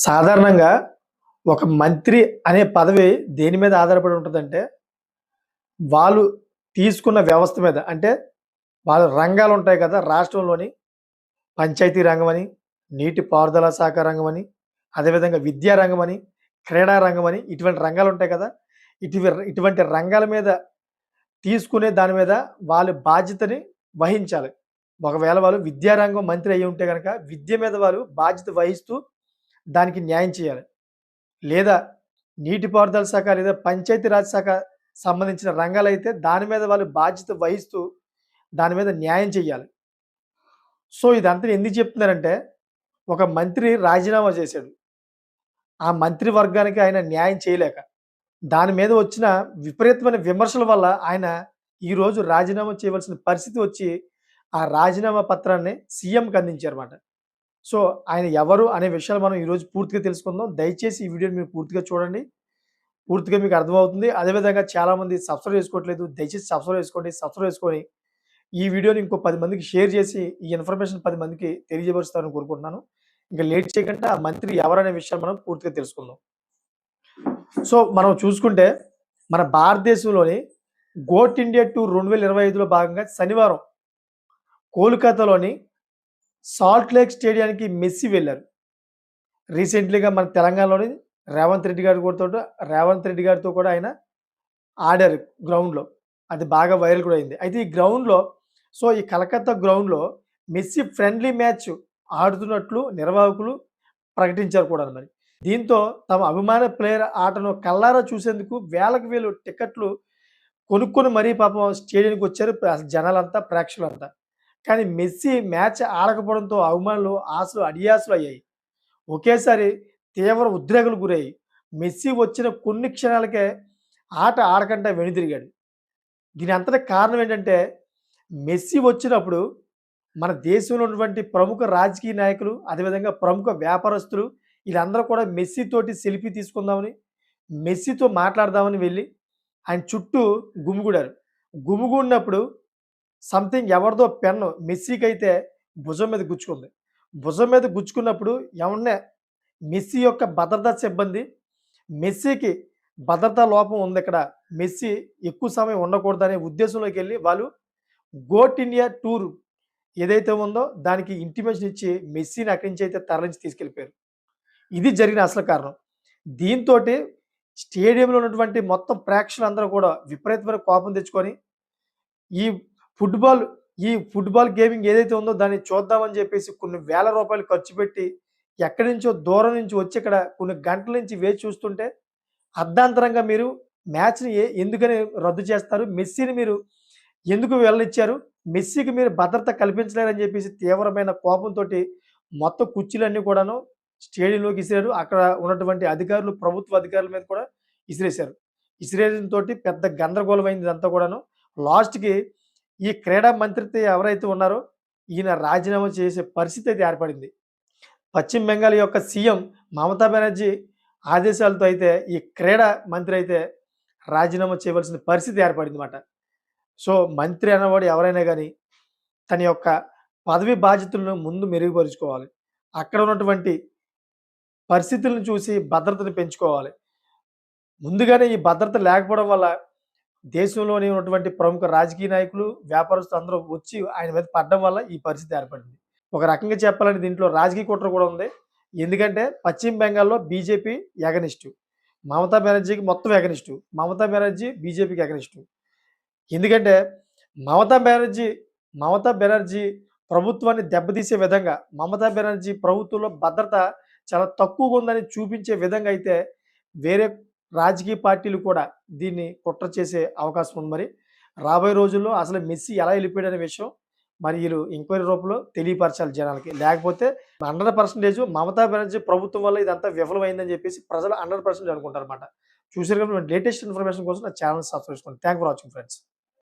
సాధారణంగా ఒక మంత్రి అనే పదవి దేని మీద ఆధారపడి ఉంటదంటే, వాళ్ళు తీసుకున్న వ్యవస్థ మీద. అంటే వాళ్ళ రంగాలుంటాయి కదా! రాష్ట్రంలోని పంచాయతీ రంగమని, నీటి పారుదల శాఖ రంగమని, అదేవిధంగా విద్యా రంగమని, క్రీడా రంగమని ఇటువంటి రంగాలుంటాయి కదా! ఇటువంటి రంగాల మీద తీసుకునే దాని మీద వాళ్ళు బాధ్యతని వహించాలి. ఒకవేళ వాళ్ళు విద్యారంగం మంత్రి అయ్యుంటే గనక విద్య మీద వాళ్ళు బాధ్యత వహిస్తూ దానికి న్యాయం చేయాలి. లేదా నీటిపారుదల శాఖ లేదా పంచాయతీరాజ్ శాఖ సంబంధించిన రంగాలైతే దాని మీద వాళ్ళు బాధ్యత వహిస్తూ దాని మీద న్యాయం చేయాలి. సో, ఇదంతా ఎందుకు చెప్తున్నానంటే, ఒక మంత్రి రాజీనామా చేశాడు. ఆ మంత్రి వర్గానికి ఆయన న్యాయం చేయలేక. దాని మీద వచ్చిన విపరీతమైన విమర్శల వల్ల ఆయన ఈరోజు రాజీనామా చేయవలసిన పరిస్థితి వచ్చి, ఆ రాజీనామా పత్రాన్ని సీఎంకి అందించారన్నమాట. సో, ఆయన ఎవరు అనే విషయాలు మనం ఈరోజు పూర్తిగా తెలుసుకుందాం. దయచేసి ఈ వీడియోని మీరు పూర్తిగా చూడండి. పూర్తిగా మీకు అర్థమవుతుంది. అదేవిధంగా చాలామంది సబ్స్క్రైబ్ చేసుకోవట్లేదు. దయచేసి సబ్స్క్రైబ్ చేసుకోండి. సబ్స్క్రైబ్ చేసుకొని ఈ వీడియోని ఇంకో 10 మందికి షేర్ చేసి ఈ ఇన్ఫర్మేషన్ 10 మందికి తెలియజేపరుస్తారని కోరుకుంటున్నాను. ఇంక లేట్ చేయకుండా ఆ మంత్రి ఎవరనే విషయాలు మనం పూర్తిగా తెలుసుకుందాం. సో, మనం చూసుకుంటే మన భారతదేశంలోని గోట్ ఇండియా టూర్ 2025లో భాగంగా శనివారం కోల్‌కతాలోని సాల్ట్ లేక్ స్టేడియానికి మెస్సీ వెళ్లారు. రీసెంట్‌లీగా మన తెలంగాణలోని రేవంత్ రెడ్డి గారితో కూడా ఆయన ఆడారు గ్రౌండ్‌లో. అది బాగా వైరల్ కూడా అయింది. అయితే ఈ గ్రౌండ్‌లో ఈ కలకత్తా గ్రౌండ్‌లో మెస్సీ ఫ్రెండ్లీ మ్యాచ్ ఆడుతున్నట్లు నిర్వాహకులు ప్రకటించారు కూడాను మరి. దీంతో తమ అభిమాన ప్లేయర్ ఆటను కళ్ళారా చూసేందుకు వేలకు వేలు టికెట్లు కొనుక్కొని మరీ పాపం స్టేడియంకి వచ్చారు జనాలంతా, ప్రేక్షకులంతా. కానీ మెస్సీ మ్యాచ్ ఆడకపోవడంతో అభిమానులు ఆశలు అడియాసలు అయ్యాయి. ఒకేసారి తీవ్ర ఉద్రేకాలకు గురయ్యాయి. మెస్సీ వచ్చిన కొన్ని క్షణాలకే ఆట ఆడకుండా వెనుదిరిగాడు. దీని అంతటికి కారణం ఏంటంటే, మెస్సీ వచ్చినప్పుడు మన దేశంలో ఉన్నటువంటి ప్రముఖ రాజకీయ నాయకులు, అదేవిధంగా ప్రముఖ వ్యాపారస్తులు వీళ్ళందరూ కూడా మెస్సీ తోటి సెల్ఫీ తీసుకుందామని, మెస్సీతో మాట్లాడదామని వెళ్ళి ఆయన చుట్టూ గుమిగూడారు. గుమిగూడినప్పుడు సంథింగ్ ఎవరిదో పెన్ను మెస్సీకైతే భుజం మీద గుచ్చుకుంది. భుజం మీద గుచ్చుకున్నప్పుడు ఎమన్నే మెస్సీ యొక్క భద్రతా సిబ్బంది మెస్సీకి భద్రతా లోపం ఉందిక్కడ. మెస్సీ ఎక్కువ సమయం ఉండకూడదనే ఉద్దేశంలోకెళ్ళి వాళ్ళు గోట్ ఇండియా టూర్ ఏదైతే ఉందో దానికి ఇంటిమేషన్ ఇచ్చి మెస్సీని అక్కడి నుంచి అయితే తరలించి తీసుకెళ్ళిపోయారు. ఇది జరిగిన అసలు కారణం. దీంతోటి స్టేడియంలో ఉన్నటువంటి మొత్తం ప్రేక్షకులందరూ కూడా విపరీతమైన కోపం తెచ్చుకొని ఈ ఫుట్‌బాల్ ఫుట్‌బాల్ గేమింగ్ ఏదైతే ఉందో దాన్ని చూద్దామని చెప్పేసి కొన్ని వేల రూపాయలు ఖర్చు పెట్టి ఎక్కడి నుంచో దూరం నుంచి వచ్చి ఇక్కడ కొన్ని గంటల నుంచి వేచి చూస్తుంటే అర్ధాంతరంగా మీరు మ్యాచ్‌ని ఎందుకని రద్దు చేస్తారు? మెస్సీని మీరు ఎందుకు వెళ్ళనిచ్చారు? మెస్సీకి మీరు భద్రత కల్పించలేరని చెప్పేసి తీవ్రమైన కోపంతోటి మొత్తం కుర్చీలన్నీ కూడాను స్టేడియంలోకి ఇసిరారు. అక్కడ ఉన్నటువంటి అధికారులు, ప్రభుత్వ అధికారుల మీద కూడా ఇసిరేశారు. ఇసిరేయడంతోటి పెద్ద గందరగోళం అయింది ఇదంతా కూడాను. లాస్ట్‌కి ఈ క్రీడా మంత్రిత్వ ఎవరైతే ఉన్నారో ఈయన రాజీనామా చేసే పరిస్థితి అయితే ఏర్పడింది. పశ్చిమ బెంగాల్ యొక్క సీఎం మమతా బెనర్జీ ఆదేశాలతో అయితే ఈ క్రీడా మంత్రి అయితే రాజీనామా చేయవలసిన పరిస్థితి ఏర్పడిందన్నమాట. సో, మంత్రి అన్నవాడు ఎవరైనా గానీ తన యొక్క పదవి బాధ్యతలను ముందు మెరుగుపరుచుకోవాలి. అక్కడ ఉన్నటువంటి పరిస్థితులను చూసి భద్రతను పెంచుకోవాలి. ముందుగానే ఈ భద్రత లేకపోవడం వల్ల దేశంలోని ఉన్నటువంటి ప్రముఖ రాజకీయ నాయకులు, వ్యాపారస్తులు అందరూ వచ్చి ఆయన మీద పడడం వల్ల ఈ పరిస్థితి ఏర్పడింది. ఒక రకంగా చెప్పాలంటే దీంట్లో రాజకీయ కుట్ర కూడా ఉంది. ఎందుకంటే పశ్చిమ బెంగాల్‌లో బీజేపీ ఎగనిస్టు. మమతా బెనర్జీకి మొత్తం ఎగనిస్టు. మమతా బెనర్జీ బీజేపీకి ఎగనిస్టు. ఎందుకంటే మమతా బెనర్జీ ప్రభుత్వాన్ని దెబ్బతీసే విధంగా, మమతా బెనర్జీ ప్రభుత్వంలో భద్రత చాలా తక్కువగా ఉందని చూపించే విధంగా అయితే వేరే రాజకీయ పార్టీలు కూడా దీన్ని కుట్ర చేసే అవకాశం ఉంది మరి. రాబోయే రోజుల్లో అసలు మెస్సీ ఎలా వెళ్ళిపోయాడనే విషయం మరి వీళ్ళు ఎంక్వైరీ రూపంలో తెలియపరచాలి జనాలకి. లేకపోతే 100% మమతా బెనర్జీ ప్రభుత్వం వల్ల ఇదంతా విఫలమైందని చెప్పేసి ప్రజలు 100% అనుకుంటారన్నమాట. చూసారు కదా, లేటెస్ట్ ఇన్ఫర్మేషన్ కోసం నా ఛానల్ సబ్స్క్రైబ్ చేసుకోండి. Thank for watching friends.